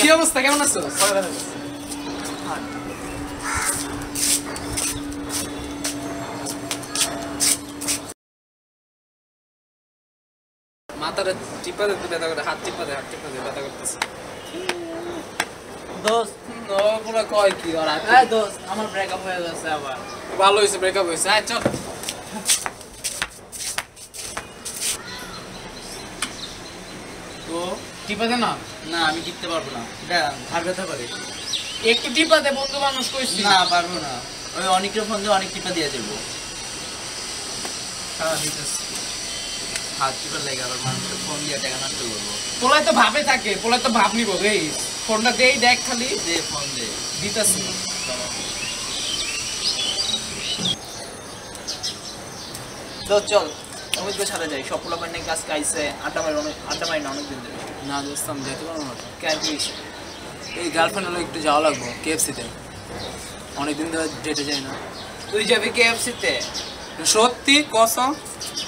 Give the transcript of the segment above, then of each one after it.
কি অবস্থা, কেমন আছো? মাথাটা টিপা দিতে ব্যথা করে, হাত টিপা দে ব্যথা করতেছে। দোস্ত পুরো কয় কি আর দোস্ত আমার ব্রেকআপ হয়ে গেছে আবার। ভালো হয়েছে, ব্রেকআপ হয়েছে। আয় চল। তো টিপা দে না। না আমি টিপতে পারবো না, ঘাড় ব্যথা করে। একটু টিপা দে, বন্ধু মানুষ কইছি। না পারবো না, ওই অনেকের ফোন দিয়ে অনেক টিপা দিয়ে যাবো। হ্যাঁ দিতেছি। হাত টিপা লেগে আবার মানুষের ফোন দিয়ে টাকা নষ্ট করবো। পোলায় তো ভাবে থাকে, পোলায় তো ভাব নিব। এই ফোনটা দেই, দেখ খালি দে ফোন দে। দিতেছি। তো চল অমিত সাথে যাই, সব পোলাপান নাকি আজকে আইসে আড্ডা মারি না অনেকদিন ধরে। না দোস্ত আমি যেতে পারবো না। কেন হয়েছে? এই গার্লফ্রেন্ড হলো একটু যাওয়া লাগবো কেএফসিতে, অনেকদিন ধরে যেতে যাই না। তুই যাবি কেএফসিতে? সত্যি কসম?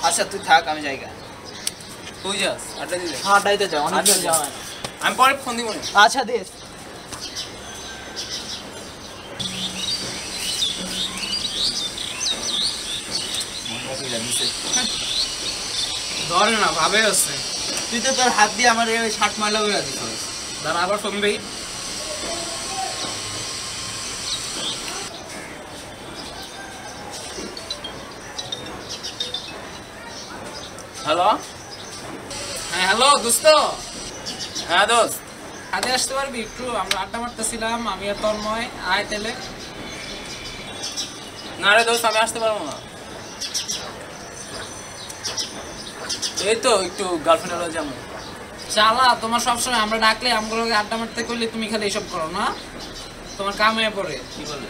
আচ্ছা তুই থাক, আমি যাইগা। তুই যাস আড্ডা দিলে? হ্যাঁ আড্ডাইতে যাও, অনেকদিন যাওয়া হয় না। আমি পরে ফোন দিব না। আচ্ছা দেশ ধরে না, ভাবে আছে। তুই তো তোর হাত দিয়ে আমার এই শার্ট মারলা করে দিস। দাঁড়া আবার ফোন দেই। হ্যালো। হ্যাঁ হ্যালো দোস্ত। হ্যাঁ দোস্ত, কাজে আসতে পারবি একটু? আমরা আড্ডা মারতেছিলাম, আমি আর তন্ময়। আয় তাহলে। না রে দোস্ত, আমি আসতে পারবো না। এই তো একটু গার্লফ্রেন্ডের যাবো। চালা, তোমার সবসময় আমরা ডাকলে আমগুলোকে আড্ডা মারতে করলে তুমি খালি এইসব করো না। তোমার কাম হয়ে পড়ে। কি বলে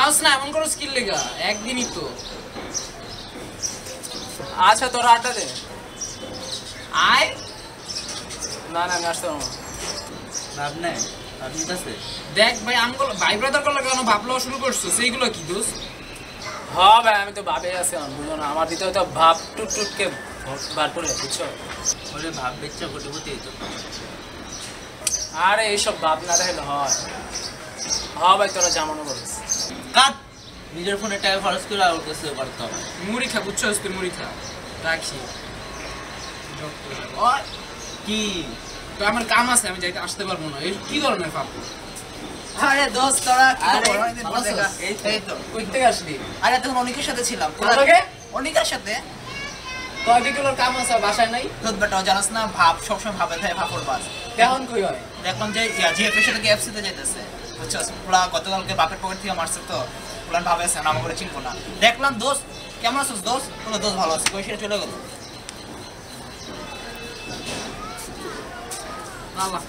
আস না, এমন করো স্কিল লেগা, একদিনই তো। আচ্ছা তোর আড্ডা দে। আয়। না না, আমি আসতে পারবো না। লাভ নেই, আপনি আছে। দেখ ভাই, আমগুলো ভাই ব্রাদার করলে কেন ভাবলো শুরু করছো? সেইগুলো কি দোষ? হ্যাঁ ভাই, আমি তো ভাবে আছি, আমার বুঝো না। আমার ভিতরে তো ভাব টুটকে বার করে, বুঝছো? ওরে ভাব বেচ্চা কোটি কোটি তো। আরে এইসব ভাব না দেখলে হয়? হ্যাঁ ভাই, তোরা জামানো করিস। কাট, নিজের ফোনে টাকা খরচ করে আর কাছে করতে হবে। মুড়ি খা, বুঝছো? তুই মুড়ি খা, রাখি। কি তো আমার কাম আছে, আমি যাইতে আসতে পারবো না। এই কি ধরনের ভাব? আরে দোস্ত তোরা কি আরে, খবর? অনেকদিন পর দেখা। এই তো কই থেকে আসলি? আরে তখন অনেকের সাথে ছিলাম। কোথাকে? অনেকের সাথে। তোর দিকের কাম আছে, বাসায় নাই? তোর বেটা জানাস না, ভাব সবসময় ভাবে থাকে, ভাবর বাস। কেমন কই হয়? দেখলাম যে জিএফের সাথে কেএফসিতে যেতেছে, বুঝছো? পুরা গতকালকে বাপের পকেট থেকে মারছে, তো পুরান ভাবে আছে না, আমাকে চিনবো না। দেখলাম দোস্ত কেমন আছিস দোস্ত? বলে দোস্ত ভালো আছে, কই সেটা চলে গেল। আল্লাহ।